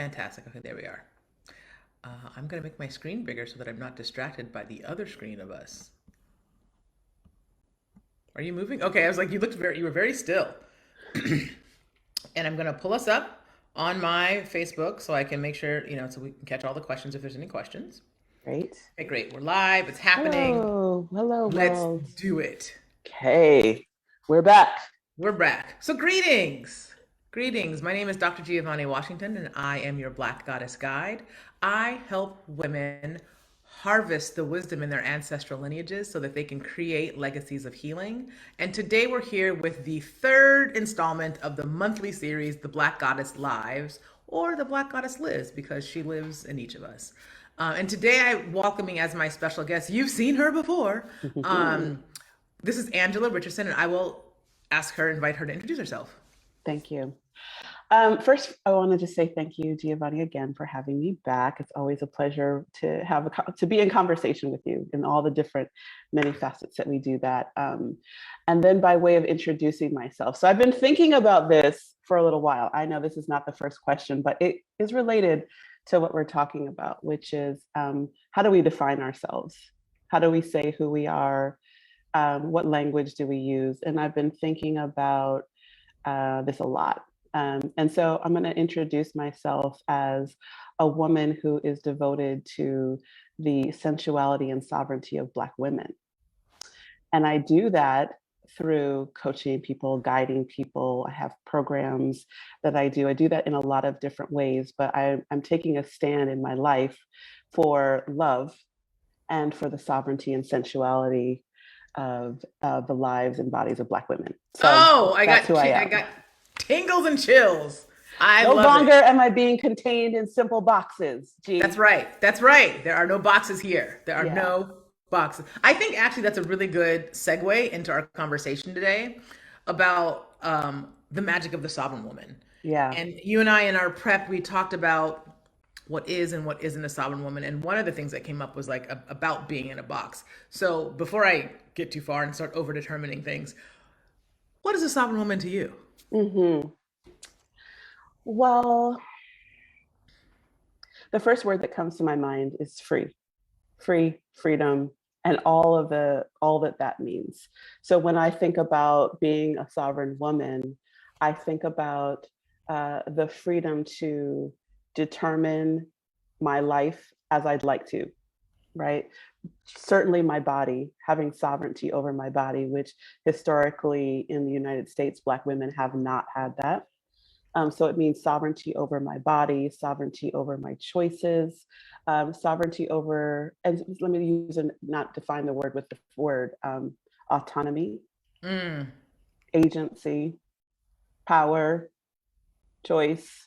Fantastic. Okay, there we are. I'm going to make my screen bigger so that I'm not distracted by the other screen of us. Are you moving? Okay, I was like, you were very still. And I'm going to pull us up on my Facebook so I can make sure, so we can catch all the questions if there's any questions. Great. Okay, great. We're live. It's happening. Hello. Hello, Let's world. do it. Okay. We're back. We're back. So, greetings. Greetings. My name is Dr. Giovanni Washington, and I am your Black Goddess Guide. I help women harvest the wisdom in their ancestral lineages so that they can create legacies of healing. And today we're here with the third installment of the monthly series, The Black Goddess Lives, or The Black Goddess Lives, because she lives in each of us. And today I'm welcoming as my special guest, you've seen her before. This is Angela Richardson, and I will invite her to introduce herself. Thank you. First, I wanted to say thank you, Giovanni, again for having me back. It's always a pleasure to to be in conversation with you in all the different many facets that we do that. And then by way of introducing myself. So I've been thinking about this for a little while. I know this is not the first question, but it is related to what we're talking about, which is how do we define ourselves? How do we say who we are? What language do we use? And I've been thinking about this a lot. And so I'm going to introduce myself as a woman who is devoted to the sensuality and sovereignty of Black women. And I do that through coaching people, guiding people. I have programs that I do. I do that in a lot of different ways, but I'm taking a stand in my life for love and for the sovereignty and sensuality of the lives and bodies of Black women. So Oh, that's who I I am. got tingles and chills. I No love longer it. am I being contained in simple boxes. That's Gee, right. That's right. There are no boxes here. There are yeah, no boxes. I think actually that's a really good segue into our conversation today about the magic of the sovereign woman. yeah. And you and I, in our prep, we talked about what is and what isn't a sovereign woman. And one of the things that came up was like about being in a box. So before I get too far and start over determining things, what is a sovereign woman to you? hmm Well, the first word that comes to my mind is free, freedom, and all that that means. So when I think about being a sovereign woman, I think about the freedom to determine my life as I'd like to, right? Certainly my body, having sovereignty over my body, which historically in the United States, Black women have not had that. So it means sovereignty over my body, sovereignty over my choices, sovereignty over, and let me use and not define the word with the word, autonomy, Mm. agency, power, choice,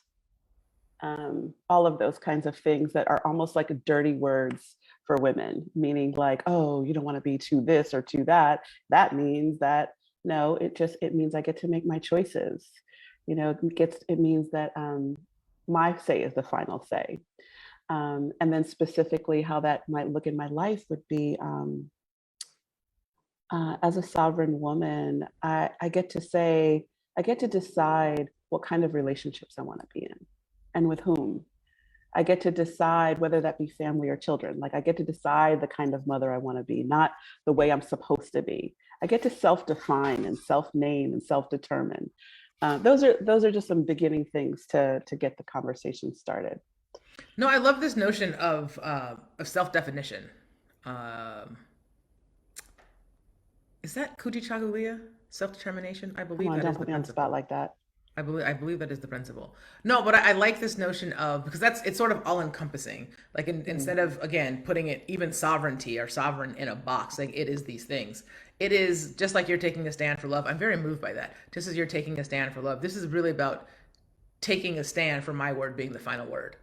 all of those kinds of things that are almost like dirty words for women, meaning like, oh, you don't want to be to this or to that. That means that no, it means I get to make my choices. It means that my say is the final say. And then specifically how that might look in my life would be as a sovereign woman, I get to say, I get to decide what kind of relationships I want to be in and with whom. I get to decide whether that be family or children. Like I get to decide the kind of mother I want to be, not the way I'm supposed to be. I get to self-define and self-name and self-determine. Those are just some beginning things to get the conversation started. No, I love this notion of self definition. Um, is that Kujichagulia? Self determination? I Come believe on, that don't is the put me on the spot principle. like that. I believe that is the principle. No, but I like this notion of because it's sort of all encompassing. Like Mm, instead of again putting it even sovereignty or sovereign in a box, like it is these things. It is just like you're taking a stand for love. I'm very moved by that. Just as you're taking a stand for love, this is really about taking a stand for my word being the final word.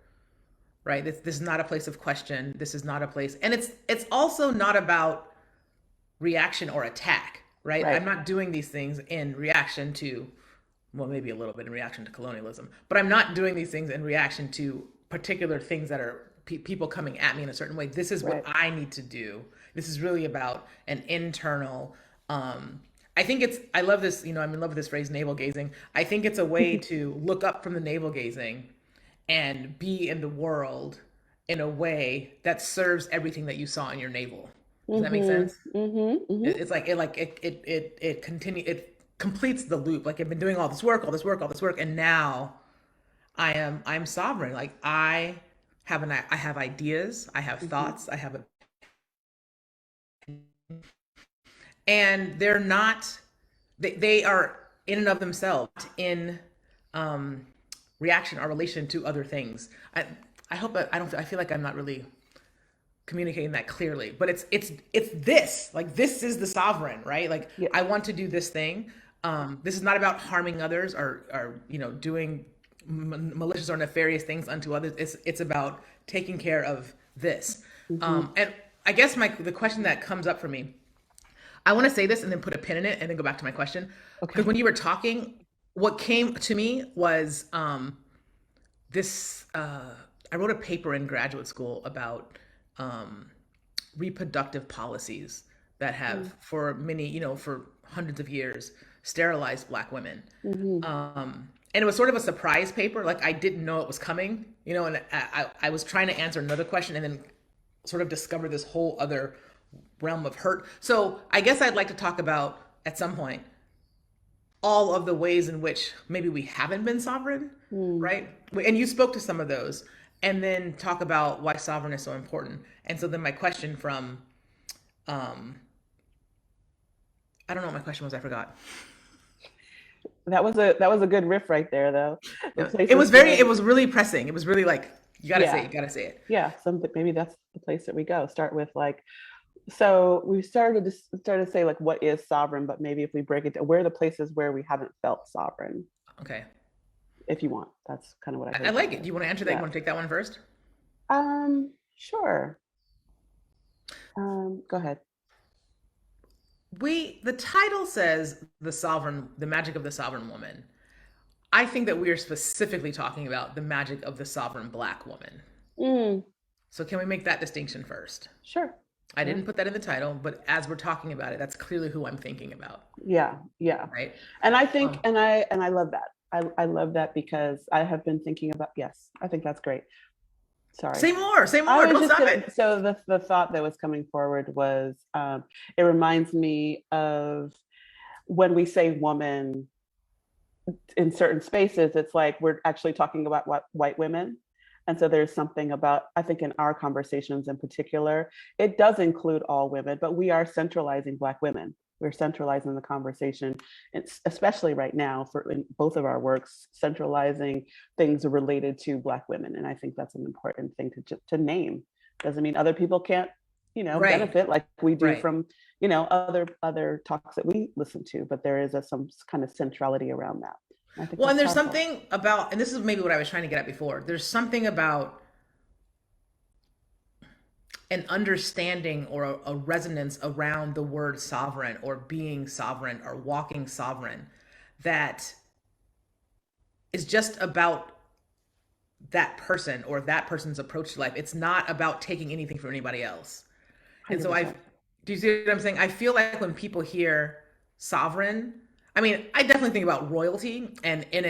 Right? This is not a place of question. This is not a place, and it's also not about reaction or attack. Right? I'm right, not doing these things in reaction to well, maybe a little bit in reaction to colonialism, but I'm not doing these things in reaction to particular things that are people coming at me in a certain way. This is what right. I need to do. This is really about an internal. I think it's. I love this. I'm in love with this phrase, navel gazing. I think it's a way to look up from the navel gazing and be in the world in a way that serves everything that you saw in your navel. Does that make sense? It's like it continue it completes the loop. Like I've been doing all this work, all this work, all this work, and now I'm sovereign. Like I have ideas, I have thoughts, I have a, and they're not they are in and of themselves in um reaction or relation to other things. I hope that I feel like I'm not really communicating that clearly, but it's this, like this is the sovereign, right? Like Yeah. I want to do this thing. This is not about harming others or doing malicious or nefarious things unto others. It's about taking care of this. And I guess the question that comes up for me, I want to say this and then put a pin in it and then go back to my question, because Okay. when you were talking, what came to me was this. I wrote a paper in graduate school about um, reproductive policies that have, for many, for hundreds of years, sterilized Black women. Mm-hmm. And it was sort of a surprise paper. Like I didn't know it was coming, and I was trying to answer another question and then sort of discover this whole other realm of hurt. So I guess I'd like to talk about at some point all of the ways in which maybe we haven't been sovereign, Mm. right? And you spoke to some of those, and then talk about why sovereign is so important. And so then my question from, um, I don't know what my question was. I forgot. That was a good riff right there, though. The It was places very, where it was really pressing. It was really like, you gotta say it, yeah, you gotta say it. yeah, some maybe that's the place that we go. Start with like, so we started to say like what is sovereign, but maybe if we break it down, where are the places where we haven't felt sovereign, Okay. if you want. That's kind of what I I heard you like it. say. Do you want to answer that? You Yeah. want to take that one first? Sure. Go ahead. The title says the magic of the sovereign woman. I think that we are specifically talking about the magic of the sovereign Black woman. Mm, So can we make that distinction first? sure. I Yeah. didn't put that in the title, but as we're talking about it, that's clearly who I'm thinking about, Yeah. Yeah. right? And I think, Um, and I love that. I love that because I have been thinking about, yes, I think that's great. Sorry. say I more, was don't just stop gonna, it. so the thought that was coming forward was, it reminds me of when we say woman in certain spaces, it's like we're actually talking about what white women. And so there's something about, I think in our conversations in particular, it does include all women, but we are centralizing Black women. We're centralizing the conversation, it's especially right now for in both of our works, centralizing things related to Black women. And I think that's an important thing to name. Doesn't mean other people can't, Right, benefit like we do right. from, other talks that we listen to, but there is some kind of centrality around that. I think Well, and that's there's powerful. something about, and this is maybe what I was trying to get at before. There's something about an understanding or a resonance around the word sovereign or being sovereign or walking sovereign that is just about that person or that person's approach to life. It's not about taking anything from anybody else. And so I, 100%. do you see what I'm saying? I feel like when people hear sovereign, I mean, I definitely think about royalty, and in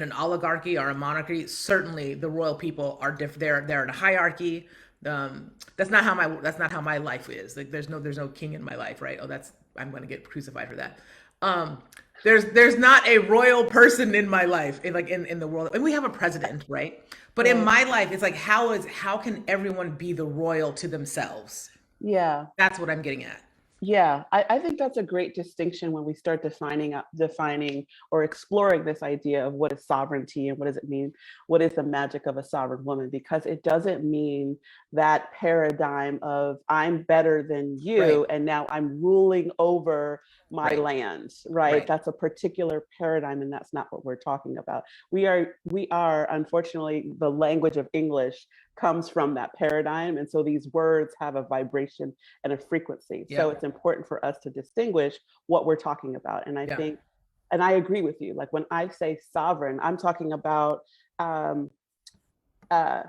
an oligarchy or a monarchy, certainly the royal people are they're in a hierarchy. That's not how my life is. Like there's no king in my life, right? Oh, that's I'm going to get crucified for that. Um, there's not a royal person in my life, in the world. And we have a president, right? But in Right. my life, it's like how can everyone be the royal to themselves? Yeah. That's what I'm getting at. Yeah, I think that's a great distinction when we start defining or exploring this idea of what is sovereignty and what does it mean, what is the magic of a sovereign woman, because it doesn't mean that paradigm of I'm better than Right, you and now I'm ruling over my right, land, right? right. That's a particular paradigm and that's not what we're talking about. We are unfortunately, the language of English comes from that paradigm, and so these words have a vibration and a frequency. So Yep, it's important for us to distinguish what we're talking about. And I yep, think, and I agree with you, like when I say sovereign, I'm talking about um, uh,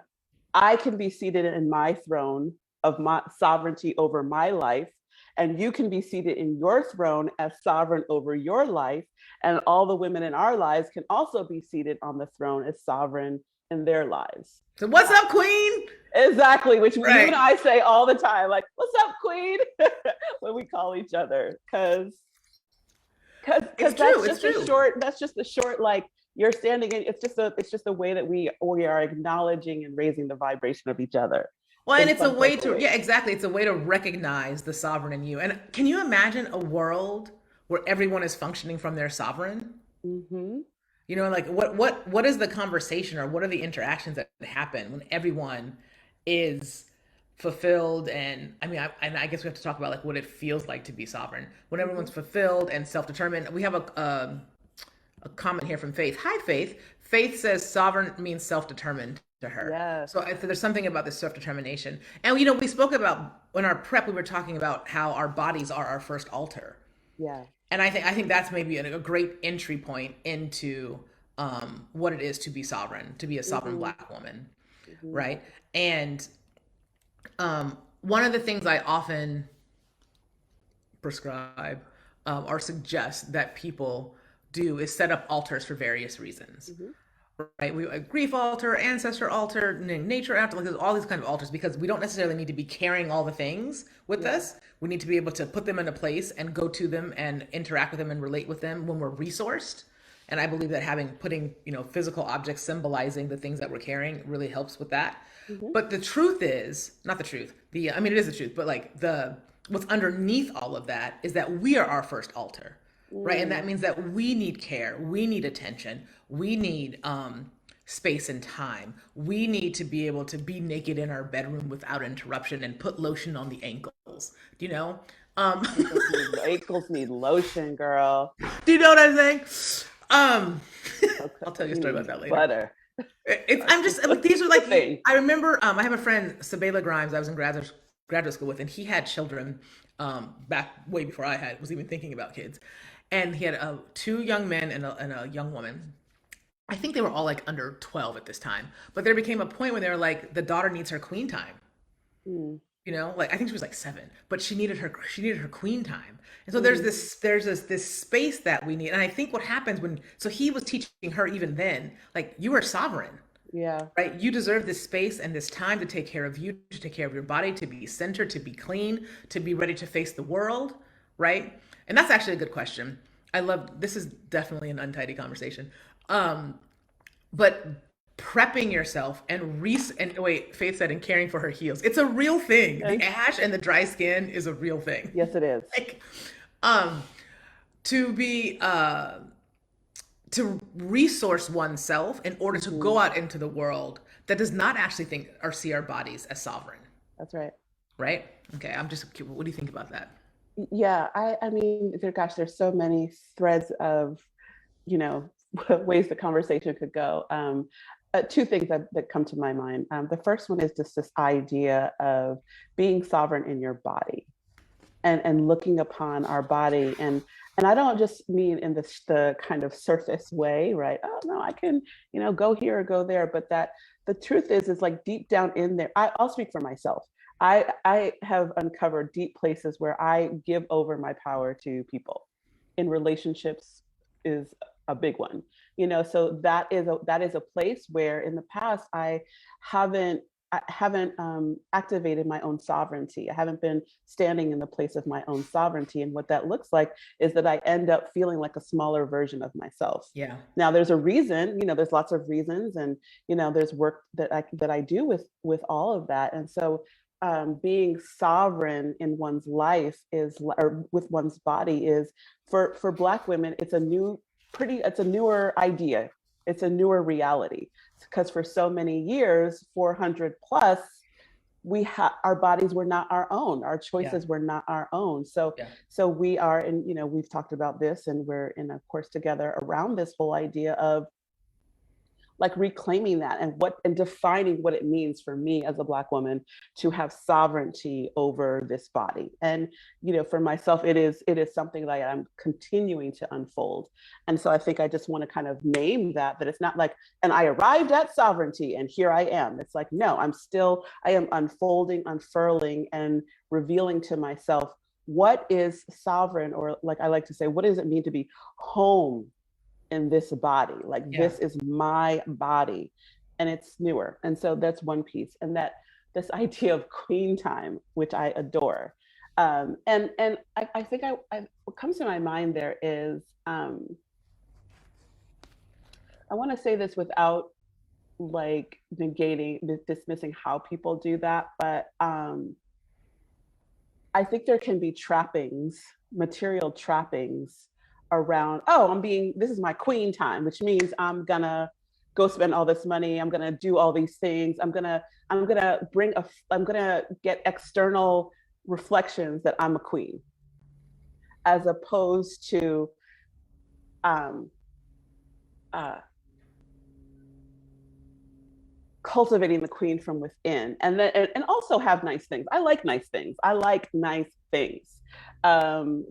I can be seated in my throne of my sovereignty over my life, and you can be seated in your throne as sovereign over your life. And all the women in our lives can also be seated on the throne as sovereign in their lives. So what's up, Queen? Exactly, which you and Right. I say all the time, like, "What's up, Queen?" when we call each other, It's because true. It's true. that's just the short, like, you're standing in, it's just a way that we are acknowledging and raising the vibration of each other Well, and in it's a fun, way playful to, yeah, ways. exactly. It's a way to recognize the sovereign in you. And can you imagine a world where everyone is functioning from their sovereign? Mm-hmm. You know, like what is the conversation or what are the interactions that happen when everyone is fulfilled? And I mean, and I guess we have to talk about like what it feels like to be sovereign when Mm-hmm. everyone's fulfilled and self-determined. We have a comment here from Faith. Hi, Faith. Faith says sovereign means self-determined to her. Yes. So there's something about this self-determination. And you know, we spoke about in our prep, we were talking about how our bodies are our first altar, Yeah. and I think that's maybe a great entry point into what it is to be sovereign, to be a sovereign Mm-hmm. Black woman, Mm-hmm. right? And one of the things I often prescribe or suggest that people do is set up altars for various reasons, Mm-hmm. right? We a grief altar, ancestor altar, nature altar, like there's all these kind of altars because we don't necessarily need to be carrying all the things with Yeah. us. We need to be able to put them in a place and go to them and interact with them and relate with them when we're resourced. And I believe that having putting, you know, physical objects symbolizing the things that we're carrying really helps with that. Mm-hmm. But the truth is, not the truth. The I mean it is the truth, but like the what's underneath all of that is that we are our first altar, right? And that Mm. means that we need care, we need attention, we need space and time. We need to be able to be naked in our bedroom without interruption and put lotion on the ankles. Do you know? Um, Ankles need lotion, girl. do you know what I'm saying? Um, I'll tell you a You story about need that later. butter. It's I'm just like these are The like thing. I remember I have a friend Sabela Grimes I was in graduate school with, and he had children back way before I had was even thinking about kids, and he had two young men and a young woman. I think they were all like under 12 at this time, but there became a point where they were like the daughter needs her queen time. Mm. You know, like I think she was like 7, but she needed her queen time. And so Mm-hmm. there's this space that we need. And I think what happens when so he was teaching her even then, like you are sovereign, Yeah. right? You deserve this space and this time to take care of you, to take care of your body, to be centered, to be clean, to be ready to face the world, right? And that's actually a good question. I love this is definitely an untidy conversation. But prepping yourself and wait, Faith said and caring for her heels. It's a real thing. The And ash and the dry skin is a real thing. yes, it is. like um to be to resource oneself in order to Mm-hmm. go out into the world that does not actually think or see our bodies as sovereign, That's right. right? Okay, I'm just what do you think about that? Yeah. I mean, gosh, there's so many threads of, you know, ways the conversation could go. Two things that come to my mind. The first one is just this idea of being sovereign in your body, and looking upon our body, and I don't just mean in the kind of surface way, right? Oh no, I can, go here or go there, but that the truth is like deep down in there. I'll speak for myself. I have uncovered deep places where I give over my power to people in relationships is a big one. So that is a place where in the past haven't I haven't activated my own sovereignty. I haven't been standing in the place of my own sovereignty. And what that looks like is that I end up feeling like a smaller version of myself. Yeah. Now, there's a reason, there's lots of reasons, and there's work that I do with all of that. And so, being sovereign in one's life or with one's body is for Black women. It's a newer idea. It's a newer reality because for so many years, 400 plus, our bodies were not our own. Our Yeah. choices were not our own. So Yeah. so we are, and we've talked about this, and we're in a course together around this whole idea of like reclaiming that and defining what it means for me as a Black woman to have sovereignty over this body. And for myself, it is something that I'm continuing to unfold. And so I think I just want to kind of name that it's not like, and I arrived at sovereignty and here I am. It's like, no, I am unfolding, unfurling, and revealing to myself what is sovereign, or like I like to say, what does it mean to be home in this body? Like, Yeah. this is my body. and it's newer. And so that's one piece. And that this idea of queen time, which I adore. And I think what comes to my mind there is, I want to say this without like negating, dismissing how people do that, but I think there can be trappings, material trappings around, oh, this is my queen time, which means I'm gonna go spend all this money. I'm gonna do all these things. I'm gonna get external reflections that I'm a queen, as opposed to um, uh, cultivating the queen from within, and also have nice things. I like nice things. I like nice things.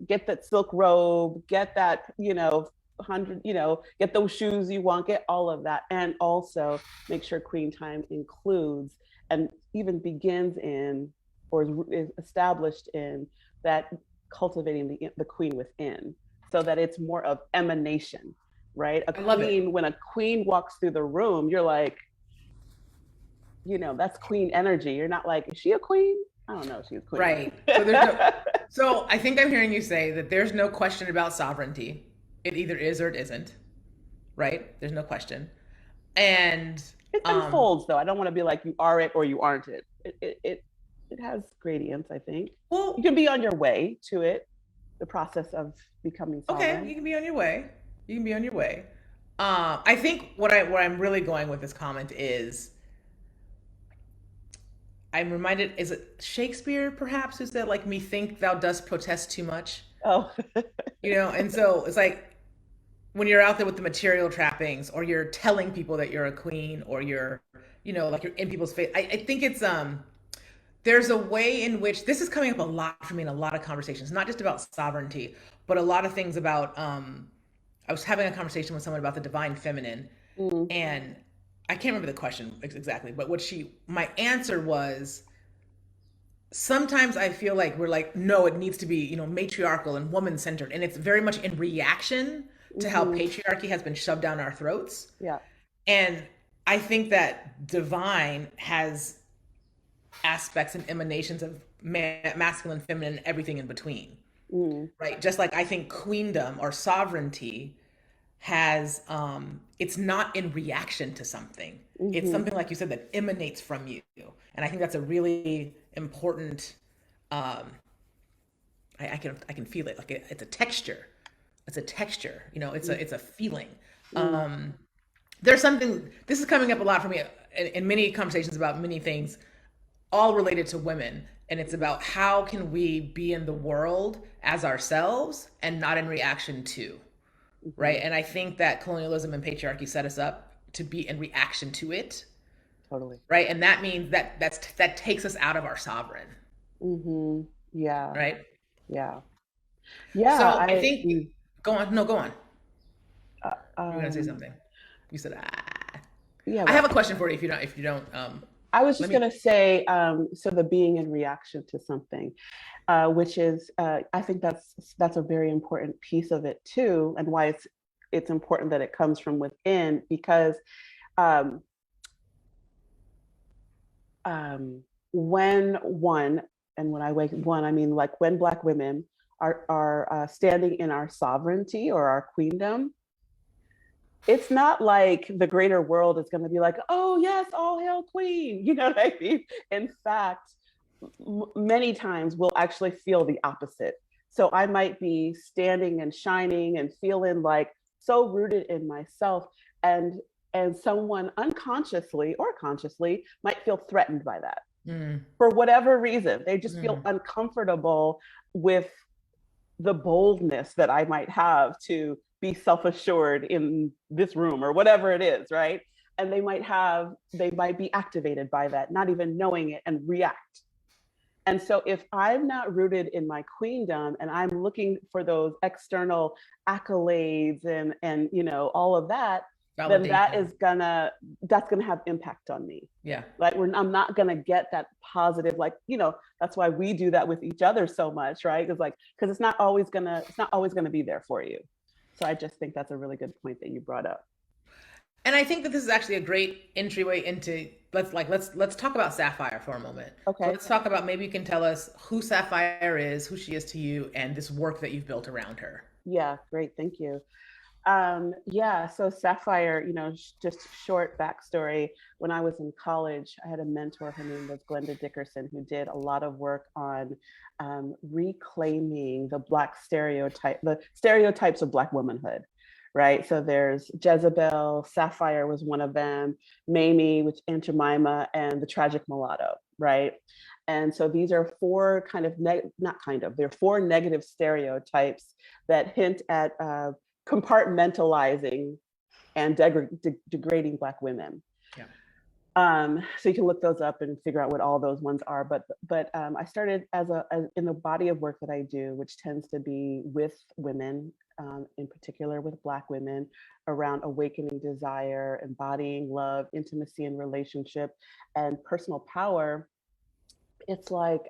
Get that silk robe, get that, get those shoes you want, get all of that. And also make sure queen time includes and even begins in, or is established in, that cultivating the queen within, so that it's more of emanation, right? I love it. When a queen walks through the room, you're like, that's queen energy. You're not like, is she a queen? I don't know if she's a queen. Right. So I think I'm hearing you say that there's no question about sovereignty. It either is or it isn't. Right? There's no question. And it unfolds though. I don't want to be like, you are it or you aren't it. It has gradients, I think. Well, you can be on your way to it, the process of becoming sovereign. Okay, you can be on your way. You can be on your way. I think where I'm really going with this comment is, I'm reminded, is it Shakespeare perhaps, who said, like, me think thou dost protest too much? Oh. And so it's like, when you're out there with the material trappings, or you're telling people that you're a queen, or you're, like, you're in people's face. I think it's, there's a way in which this is coming up a lot for me in a lot of conversations, not just about sovereignty, but a lot of things about, I was having a conversation with someone about the divine feminine, and I can't remember the question exactly, but my answer was, sometimes I feel like we're like, no, it needs to be, matriarchal and woman centered. And it's very much in reaction to how patriarchy has been shoved down our throats. Yeah. And I think that divine has aspects and emanations of masculine, feminine, everything in between. Right? Just like I think queendom or sovereignty has, it's not in reaction to something. It's something, like you said, that emanates from you. And I think that's a really important, I can feel it, like it's a texture. It's a texture, it's a feeling. There's something, this is coming up a lot for me in many conversations about many things, all related to women. And it's about, how can we be in the world as ourselves and not in reaction to, right? And I think that colonialism and patriarchy set us up to be in reaction to it. Totally. Right. And that means that takes us out of our sovereign. Yeah. Right. Yeah. So I think, go on. No, go on. You're going to say something. You said, Yeah. I have a question for you if you don't. I was just going to say, so the being in reaction to something, which is, I think that's a very important piece of it too, and why it's important that it comes from within, because when one, and when I wake one, I mean, like, when Black women are standing in our sovereignty or our queendom, it's not like the greater world is going to be like, oh yes, all hail queen. You know what I mean? In fact, many times we'll actually feel the opposite. So I might be standing and shining and feeling like so rooted in myself, and someone unconsciously or consciously might feel threatened by that. For whatever reason. They just feel uncomfortable with the boldness that I might have to be self-assured in this room or whatever it is, right? And they might be activated by that, not even knowing it, and react. And so if I'm not rooted in my queendom and I'm looking for those external accolades and all of that, then that's gonna have impact on me. Yeah. Like, I'm not gonna get that positive, like, that's why we do that with each other so much, right? Because it's not always gonna be there for you. So I just think that's a really good point that you brought up. And I think that this is actually a great entryway into let's talk about Sapphire for a moment. So Okay. let's talk about, maybe you can tell us who Sapphire is, who she is to you, and this work that you've built around her. Yeah, great. Thank you. Yeah, so Sapphire, just short backstory. When I was in college, I had a mentor. Her name was Glenda Dickerson, who did a lot of work on reclaiming the stereotypes of Black womanhood, right? So there's Jezebel, Sapphire was one of them, Mamie, which and Jemima, and the tragic mulatto, right? And so these are four kind of not kind of, they're four negative stereotypes that hint at compartmentalizing and degrading Black women. Yeah. So you can look those up and figure out what all those ones are. But I started as in the body of work that I do, which tends to be with women, in particular with Black women, around awakening desire, embodying love, intimacy and relationship, and personal power. It's like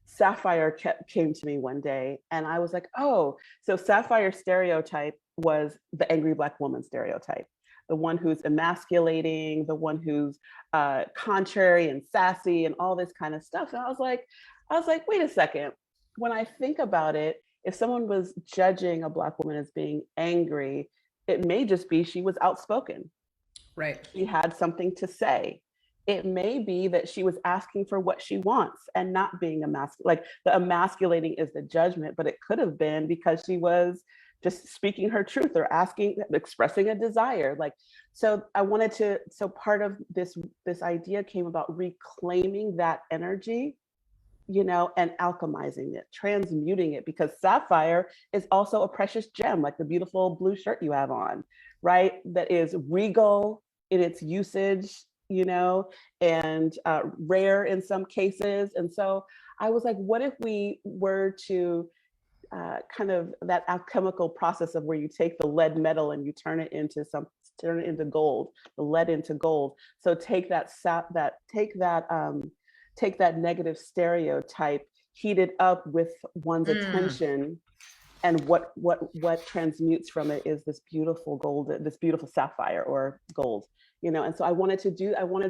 Sapphire came to me one day, and I was like, oh, so Sapphire stereotype was the angry Black woman stereotype, the one who's emasculating, the one who's contrary and sassy and all this kind of stuff. And I was like, wait a second. When I think about it, if someone was judging a Black woman as being angry, it may just be she was outspoken. Right. She had something to say. It may be that she was asking for what she wants and not being like the emasculating is the judgment, but it could have been because she was just speaking her truth or expressing a desire. Like, so so part of this idea came about reclaiming that energy, and alchemizing it, transmuting it, because sapphire is also a precious gem, like the beautiful blue shirt you have on, right? That is regal in its usage, and rare in some cases. And so I was like, what if we were to kind of that alchemical process of where you take the lead metal and you turn it into gold, the lead into gold. So take that negative stereotype, heat it up with one's Mm. attention, and what transmutes from it is this beautiful gold, this beautiful sapphire or gold, and so I wanted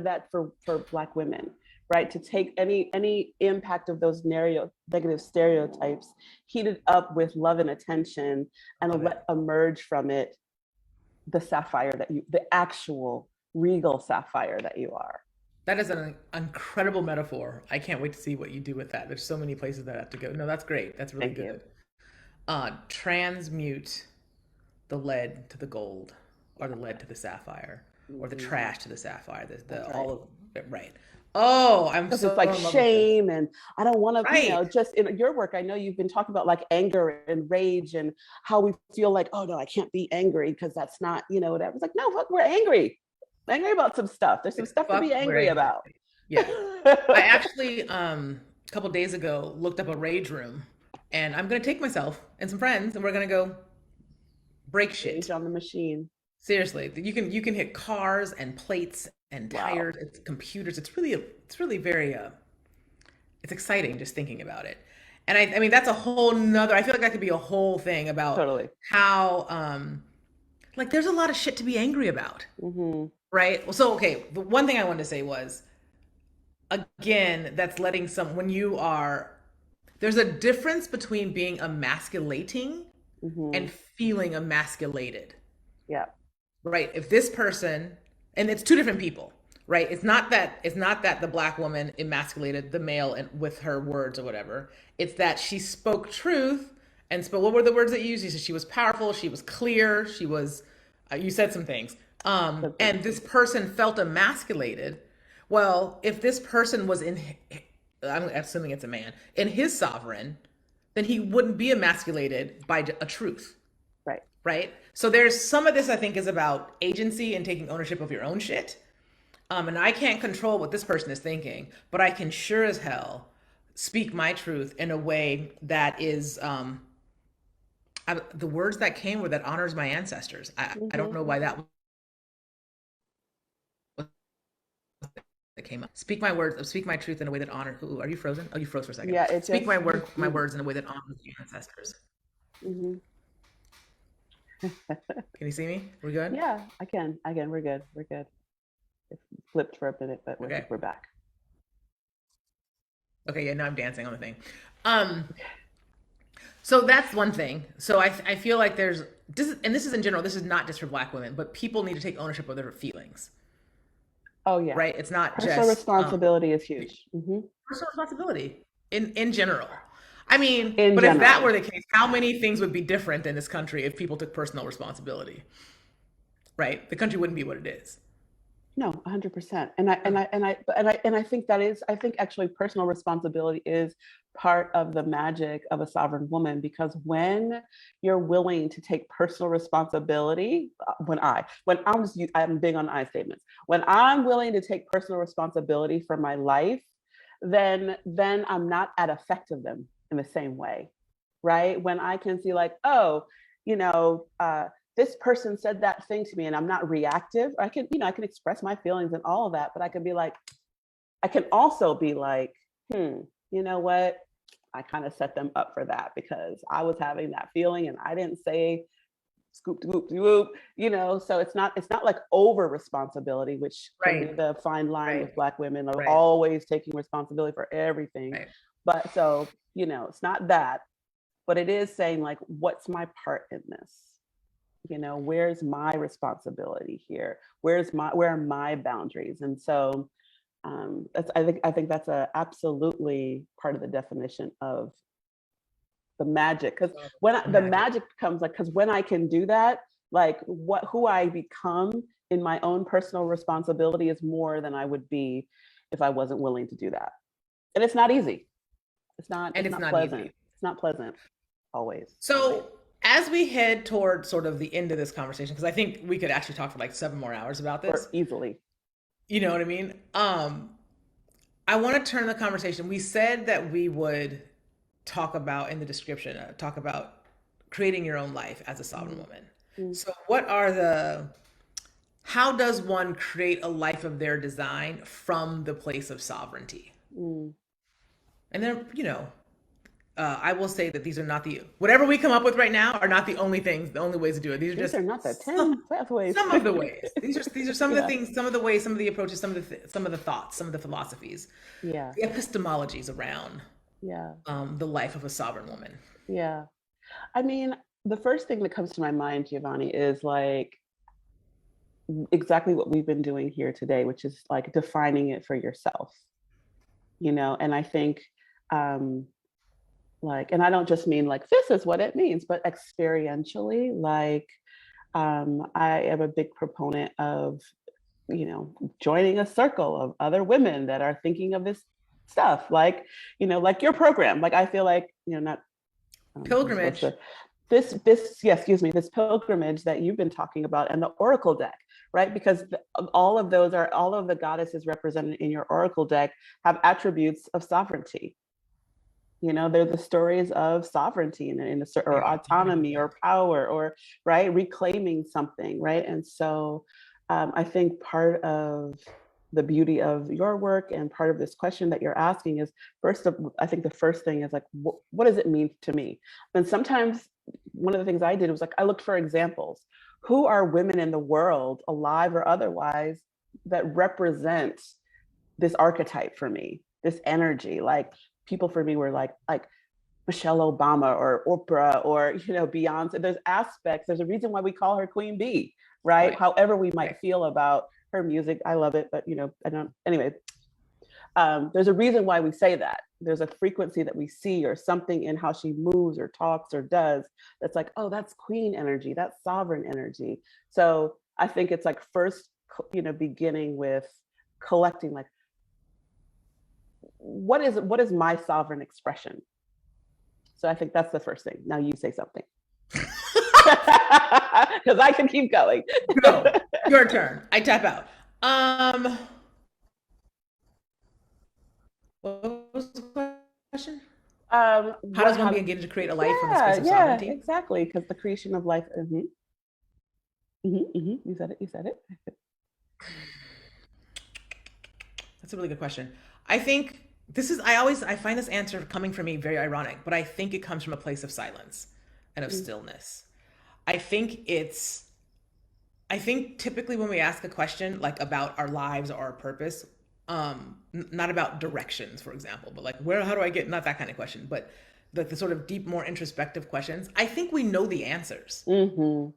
that for Black women, right? To take any impact of those negative stereotypes, heat it up with love and attention, I and love it. let emerge from it the sapphire the actual regal sapphire that you are. That is an incredible metaphor. I can't wait to see what you do with that. There's so many places that have to go. No, that's great. That's really Thank you. good. Transmute the lead to the gold, or the Yeah. lead to the sapphire, or the Mm-hmm. trash to the sapphire. That's The right. all of it, right. Oh, I'm Because it's so like in love with this. shame, and I don't want to, Right. just in your work, I know you've been talking about like anger and rage and how we feel like, oh no, I can't be angry because that's not, whatever. It's like, no, fuck, we're angry about some stuff. There's some Like, stuff to be fuck, we're angry angry. about. Yeah. I actually a couple days ago looked up a rage room, and I'm gonna take myself and some friends, and we're gonna go break Rage shit. on the machine. Seriously, you can hit cars and plates and Wow. tires, it's computers. It's really very it's exciting just thinking about it. And I mean that's a whole nother, I feel like that could be a whole thing about Totally. how like there's a lot of shit to be angry about, Mm-hmm. right? Well, so okay, the one thing I wanted to say was, again, that's letting some when you are there's a difference between being emasculating Mm-hmm. and feeling emasculated, Yeah. right? If this person, and it's two different people, right? It's not that the black woman emasculated the male and with her words or whatever. It's that she spoke truth and spoke. What were the words that you used? You said she was powerful. She was clear. She was. You said some things. Good And things. this person felt emasculated. Well, if this person was in, I'm assuming it's a man, in his sovereign, then he wouldn't be emasculated by a truth, Right. right? So there's some of this I think is about agency and taking ownership of your own shit. And I can't control what this person is thinking, but I can sure as hell speak my truth in a way that is the words that came were that honors my ancestors. I don't Mm-hmm. know why that came up. Speak my words, speak my truth in a way that honor. Who are you frozen? Oh, you froze for a second. Yeah. It Speak just my words in a way that honors your ancestors. mm-hmm. Can you see me? We good? Yeah, I can. We're good. We're good. It flipped for a minute, but I think Okay. we're back. Okay, yeah, now I'm dancing on the thing. Um, so that's one thing. So I feel like there's this, and this is in general. This is not just for Black women, but people need to take ownership of their feelings, Oh yeah, right? It's not personal just responsibility is huge. personal responsibility in general. I mean, In but if that general. were the case, how many things would be different in this country if people took personal responsibility, right? The country wouldn't be what it is. No, 100%. And I think that is, I think actually personal responsibility is part of the magic of a sovereign woman, because when you're willing to take personal responsibility, I'm big on I statements. When I'm willing to take personal responsibility for my life, then I'm not at effect of them in the same way, right? When I can see like, oh, you know, this person said that thing to me and I'm not reactive. I can express my feelings and all of that, but I can be like, I can also be like, you know what? I kind of set them up for that because I was having that feeling and I didn't say scoop whoop whoop, so it's not like over responsibility, which can be Right, the fine line right, with Black women of right, always taking responsibility for everything. right. But so, it's not that, but it is saying like, what's my part in this? Where's my responsibility here? Where are my boundaries? And so I think that's a absolutely part of the definition of the magic. Because the Magic. magic comes like, because when I can do that, like who I become in my own personal responsibility is more than I would be if I wasn't willing to do that. And it's not easy. it's not And it's it's not not pleasant. easy. It's not pleasant always. So as we head toward sort of the end of this conversation, because I think we could actually talk for like 7 more hours about Or this. easily. You know what I mean? I want to turn the conversation. We said that we would talk about in the description, talk about creating your own life as a sovereign woman. Mm-hmm. So, how does one create a life of their design from the place of sovereignty? Mm-hmm. And then, I will say that these are not whatever we come up with right now are not the only things, the only ways to do it. These are These just are not the 10 pathways. some of the ways. These are some of the Yeah. things, some of the ways, some of the approaches, some of the thoughts, some of the philosophies, Yeah. the epistemologies around Yeah. the life of a sovereign woman. Yeah. I mean, the first thing that comes to my mind, Giovanni, is like exactly what we've been doing here today, which is like defining it for yourself, and I think, um, like, and I don't just mean like this is what it means, but experientially, like, I am a big proponent of, joining a circle of other women that are thinking of this stuff, like, like your program. Like, I feel like, not, what's Pilgrimage. the this yeah, excuse me, this pilgrimage that you've been talking about, and the oracle deck, right? Because all of the goddesses represented in your oracle deck have attributes of sovereignty. They're the stories of sovereignty or Yeah, autonomy or power, or right, reclaiming something, right? And so I think part of the beauty of your work and part of this question that you're asking is, I think the first thing is like, what does it mean to me? And sometimes one of the things I did was like, I looked for examples. Who are women in the world, alive or otherwise, that represent this archetype for me, this energy? Like, people for me were like Michelle Obama or Oprah or Beyonce. There's a reason why we call her Queen Bee, right? right, However we right. might feel about her music, I love it, but I don't. Anyway, there's a reason why we say that. There's a frequency that we see, or something in how she moves or talks or does, that's like, oh, that's queen energy, that's sovereign energy. So I think it's like, first, beginning with collecting, like, what is my sovereign expression? So I think that's the first thing. Now you say something. Because I can keep going. Go. Your turn. I tap out. What was the question? How What does one have begin to create a life from the space Yeah, of yeah, sovereignty? exactly. Because the creation of life. You said it. You said it. That's a really good question. I think I find this answer coming from me very ironic, but I think it comes from a place of silence and of stillness. I think it's, I think typically when we ask a question like about our lives or our purpose, not about directions, for example, but like where, how do I get, not that kind of question, but the sort of deep, more introspective questions, I think we know the answers. Mm-hmm.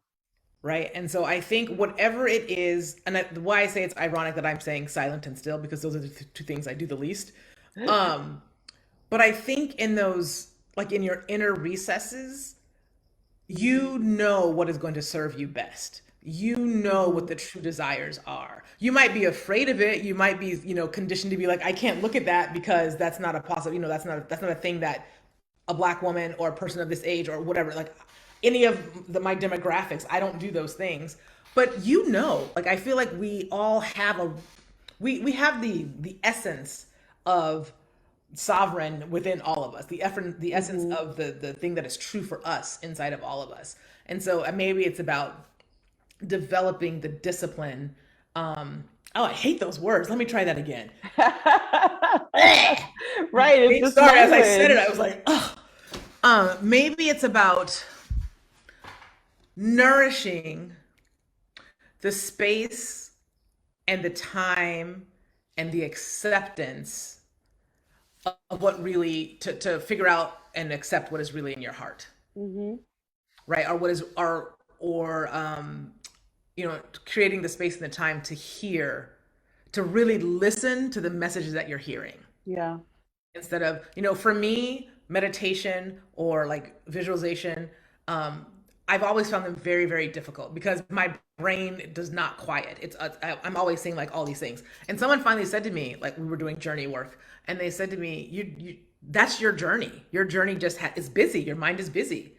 Right. And so I think whatever it is, and why I say it's ironic that I'm saying silent and still, because those are the two things I do the least. Um, but I think in those, like in your inner recesses, you know what is going to serve you best. You know what Mm-hmm. the true desires are. You might be afraid of it. You might be, conditioned to be like, I can't look at that because that's not a possible, that's not a thing that a black woman or a person of this age or whatever, like any of my demographics, I don't do those things. But like I feel like we all have we have the essence of sovereign within all of us, the essence Mm-hmm. of the thing that is true for us inside of all of us. And so maybe it's about developing the discipline. Oh, I hate those words. Let me try that again. Right, it's just Sorry, as I said it, language. I was like, oh. Maybe it's about nourishing the space and the time and the acceptance of what really to figure out and accept what is really in your heart, Mm-hmm. right? Or what is or creating the space and the time to hear, to really listen to the messages that you're hearing, Yeah. instead of, for me, meditation or like visualization, um I've always found them very, very difficult because my brain does not quiet. I'm always saying like all these things. And someone finally said to me, like we were doing journey work, and they said to me, you that's your journey. Your journey just is busy. Your mind is busy.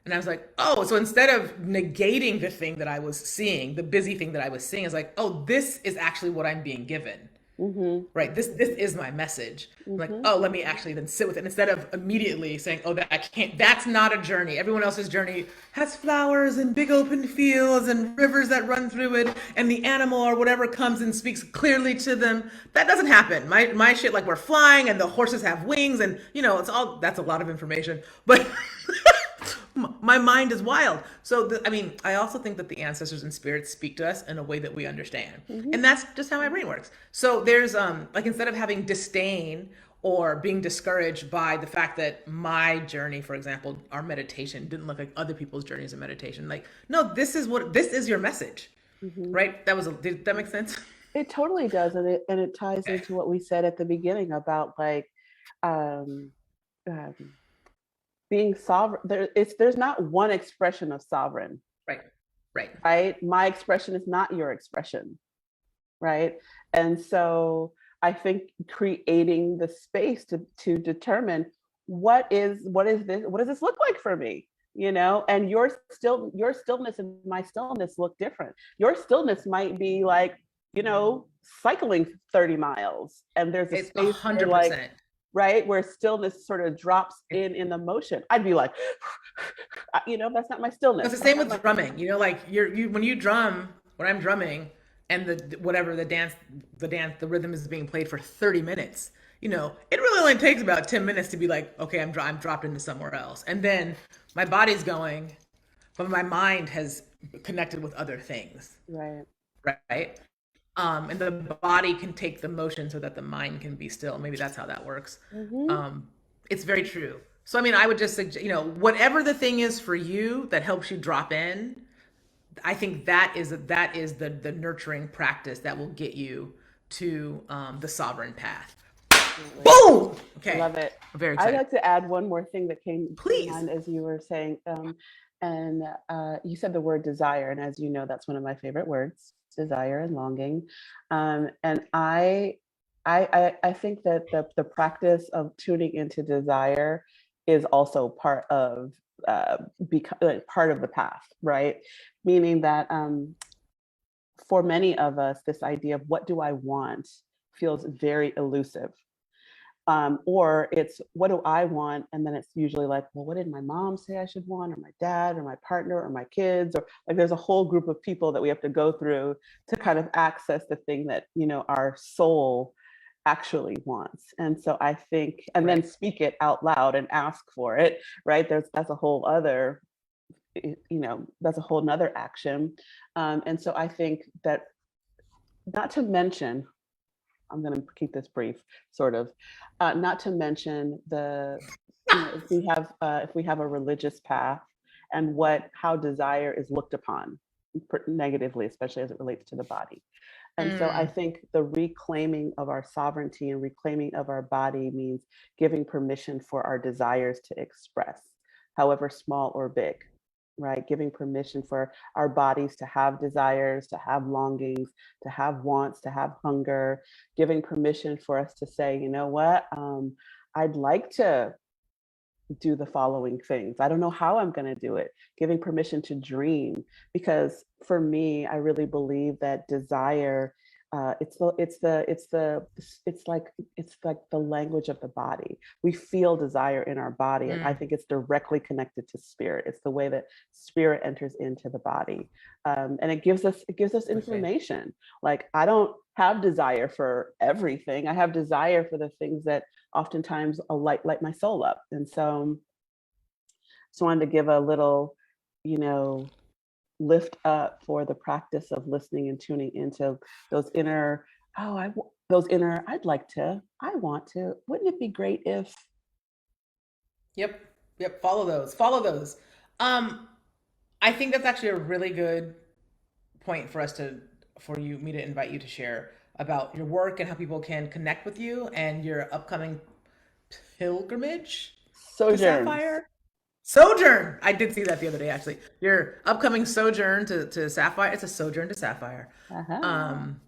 And I was like, oh, so instead of negating the thing that I was seeing, the busy thing that I was seeing, is like, oh, this is actually what I'm being given. Mm-hmm. Right, this is my message. I'm like, Mm-hmm. oh, let me actually then sit with it instead of immediately saying, oh, that I can't, that's not a journey. Everyone else's journey has flowers and big open fields and rivers that run through it, and the animal or whatever comes and speaks clearly to them. That doesn't happen. My shit, like we're flying and the horses have wings, and it's all, that's a lot of information, but my mind is wild. So, I mean, I also think that the ancestors and spirits speak to us in a way that we understand. Mm-hmm. And that's just how my brain works. So, there's, like, instead of having disdain or being discouraged by the fact that my journey, for example, our meditation didn't look like other people's journeys of meditation, like, no, this is your message, Mm-hmm. right? Did that make sense? It totally does, and it ties Okay. into what we said at the beginning about like um, um, being sovereign. There's not one expression of sovereign, Right. Right. right? My expression is not your expression, right? And so I think creating the space to determine what does this look like for me, and your stillness and my stillness look different. Your stillness might be like, cycling 30 miles, and there's a It's a space where hundred like, percent. right, where stillness sort of drops in the motion. I'd be like, that's not my stillness. It's the That's same not with my. drumming. Like you when you drum, when I'm drumming, and the whatever the rhythm is being played for 30 minutes. It really only takes about 10 minutes to be like, okay, I'm dropped into somewhere else, and then my body's going, but my mind has connected with other things, Right. right? And the body can take the motion so that the mind can be still. Maybe that's how that works. Mm-hmm. Um, it's very true. So I mean, I would just suggest, whatever the thing is for you that helps you drop in, I think that is the nurturing practice that will get you to the sovereign path. Absolutely. Boom. Okay, Love it. I'm very I'd excited. like to add one more thing that came to Please. mind as you were saying, and you said the word desire, and as you know, that's one of my favorite words, desire and longing. And I think that the practice of tuning into desire is also part of part of the path, right? Meaning that for many of us, this idea of what do I want feels very elusive, or it's what do I want, and then it's usually like, well, what did my mom say I should want, or my dad, or my partner, or my kids, or like there's a whole group of people that we have to go through to kind of access the thing that our soul actually wants. And so I think, and then Right. speak it out loud and ask for it, right? That's a whole other that's a whole nother action. And so I think that, not to mention, I'm going to keep this brief, sort of, not to mention the, if we have a religious path, and how desire is looked upon negatively, especially as it relates to the body. And so I Mm, think the reclaiming of our sovereignty and reclaiming of our body means giving permission for our desires to express, however small or big, right? Giving permission for our bodies to have desires, to have longings, to have wants, to have hunger, giving permission for us to say, you know what, I'd like to do the following things. I don't know how I'm going to do it. Giving permission to dream, because for me, I really believe that desire, it's like the language of the body. We feel desire in our body, and I mm, think it's directly connected to spirit. It's the way that spirit enters into the body, and it gives us okay. information. Like, I don't have desire for everything. I have desire for the things that oftentimes a light my soul up. And so just wanted to give a little, you know, lift up for the practice of listening and tuning into those inner, those inner, I want to, wouldn't it be great if, Yep. Yep. Follow those. Follow those. Um, I think that's actually a really good point for us to, for you, me to invite you to share about your work and how people can connect with you and your upcoming pilgrimage to sojourns. Sapphire. Sojourn. I did see that the other day, actually. Your upcoming sojourn to Sapphire. It's a sojourn to Sapphire. Uh-huh. Um,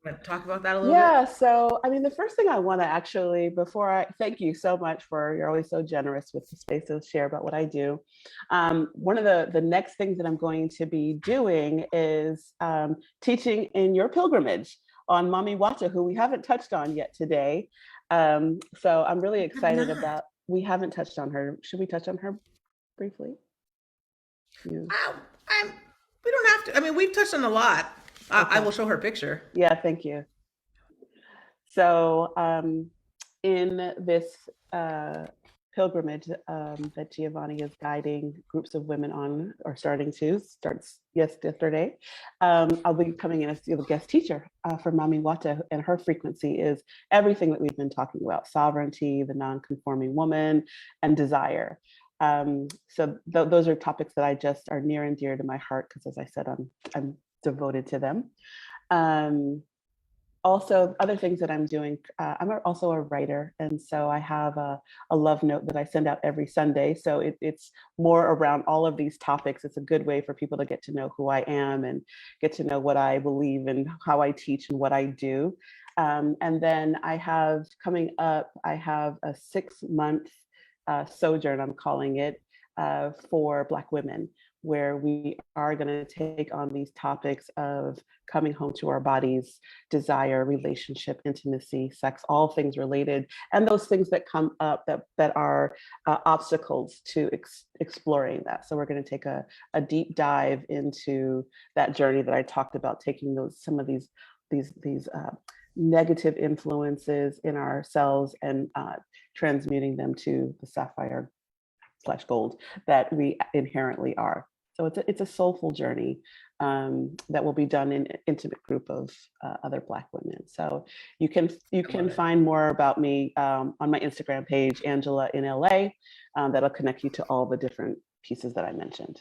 want to talk about that a little bit? Yeah, so I mean, the first thing I want to actually, before I thank you so much for, you're always so generous with the space to share about what I do. One of the next things that I'm going to be doing is teaching in your pilgrimage on Mami Wata, who we haven't touched on yet today. So I'm really Have excited not. about. We haven't touched on her. Should we touch on her briefly? You, I, I'm. We don't have to. I mean, we've touched on a lot. I okay. will show her a picture. Yeah, thank you. So, in this uh, pilgrimage that Giavanni is guiding groups of women on, or starts yesterday, I'll be coming in as the guest teacher for Mami Wata, and her frequency is everything that we've been talking about: sovereignty, the non-conforming woman, and desire. So those are topics that I just are near and dear to my heart, because, as I said, I'm devoted to them. Um, Also, other things that I'm doing, I'm also a writer. And so I have a love note that I send out every Sunday. So it's more around all of these topics. It's a good way for people to get to know who I am and get to know what I believe and how I teach and what I do. And then coming up, I have a 6 month sojourn, I'm calling it, for Black women, where we are going to take on these topics of coming home to our bodies, desire, relationship, intimacy, sex, all things related, and those things that come up that are obstacles to exploring that. So we're going to take a deep dive into that journey that I talked about, taking some of these negative influences in ourselves and transmuting them to the sapphire/gold that we inherently are. So it's a soulful journey that will be done in an intimate group of other Black women. So you I love can it. find more about me on my Instagram page, Angela in LA. That'll connect you to all the different pieces that I mentioned.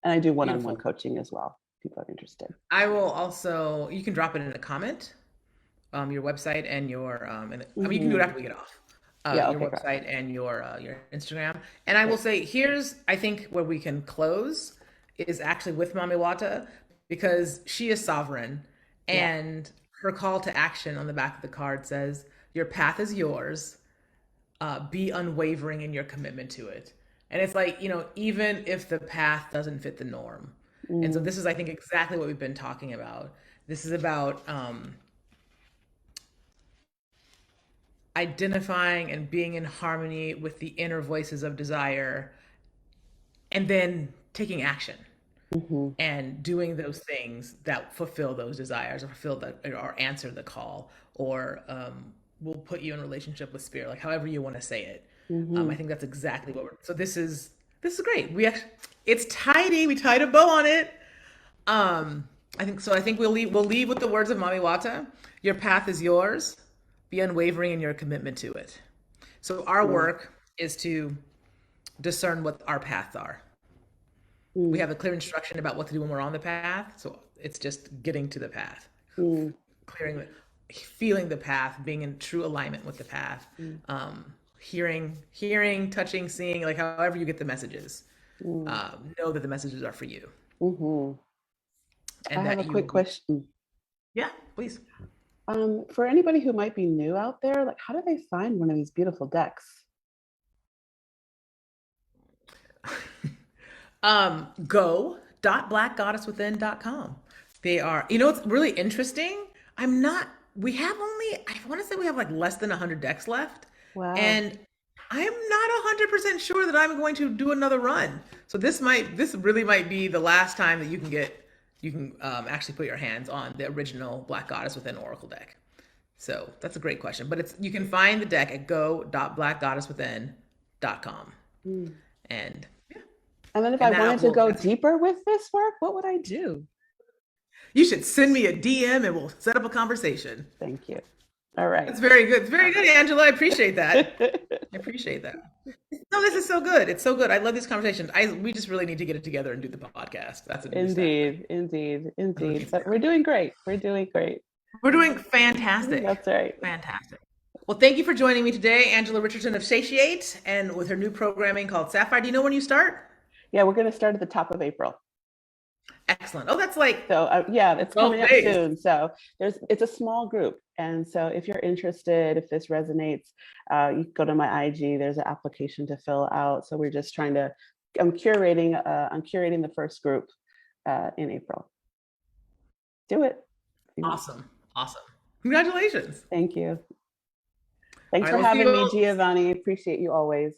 And I do one-on-one Beautiful. coaching as well. People are interested. I will also. You can drop it in a comment. Your website and your. I mean, you can do it Mm-hmm. after we get off. Yeah. Your Okay. Great. website and your Instagram. And I will Great. say, here's I think where we can close is actually with Mami Wata because she is sovereign, Yeah. and her call to action on the back of the card says, "Your path is yours. Be unwavering in your commitment to it." And it's like, even if the path doesn't fit the norm. And so Mm, this is, I think, exactly what we've been talking about. This is about identifying and being in harmony with the inner voices of desire and then taking action mhm, and doing those things that fulfill those desires or fulfill the or answer the call or will put you in relationship with spirit, like however you want to say it. I mhm. think that's exactly what we're. So this is. This is great. It's tidy. We tied a bow on it. I think so. I think we'll leave with the words of Mami Wata. Your path is yours. Be unwavering in your commitment to it. So our Mm, work is to discern what our paths are. We mm, have a clear instruction about what to do when we're on the path. So it's just getting to the path, mm, clearing feeling the path, being in true alignment with the path, mm, hearing, touching, seeing, like however you get the messages. mm, Know that the messages are for you, mhm. I and have a that you will quick be. question. Yeah, please. For anybody who might be new out there, like how do they find one of these beautiful decks? Go.blackgoddesswithin.com. They are, it's really interesting. We have only, I want to say we have like less than 100 decks left. Wow. And I'm not 100% sure that I'm going to do another run. So this really might be the last time that you can actually put your hands on the original Black Goddess Within Oracle deck. So that's a great question. But you can find the deck at go.blackgoddesswithin.com. Mm. And And then if I and wanted that to will go that's deeper with this work, what would I do? You should send me a DM and we'll set up a conversation. Thank you. All right. That's very good. It's very good, Angela. I appreciate that. I appreciate that. No, this is so good. It's so good. I love these conversations. We just really need to get it together and do the podcast. That's a new step. Indeed, indeed, That's what indeed. needs to But we're happen. doing great. We're doing great. We're doing fantastic. That's right. Fantastic. Well, thank you for joining me today, Angela Richardson of Satiate, and with her new programming called Sapphire. Do you know when you start? Yeah, we're going to start at the top of April. Excellent. Oh, that's like So yeah, it's 12 coming up days. soon. So it's a small group, and so if you're interested, if this resonates, you can go to my IG. There's an application to fill out. So we're just trying to. I'm curating the first group in April. Do it if you want. Awesome. Awesome. Congratulations. Thank you. All Thanks right, for we'll see you having me, all. Giovanni. Appreciate you always.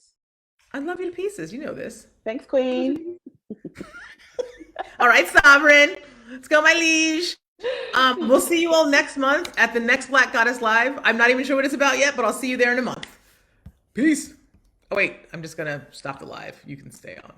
I love you to pieces. You know this. Thanks, Queen. All right, Sovereign. Let's go, my liege. We'll see you all next month at the next Black Goddess Live. I'm not even sure what it's about yet, but I'll see you there in a month. Peace. Oh, wait. I'm just going to stop the live. You can stay on.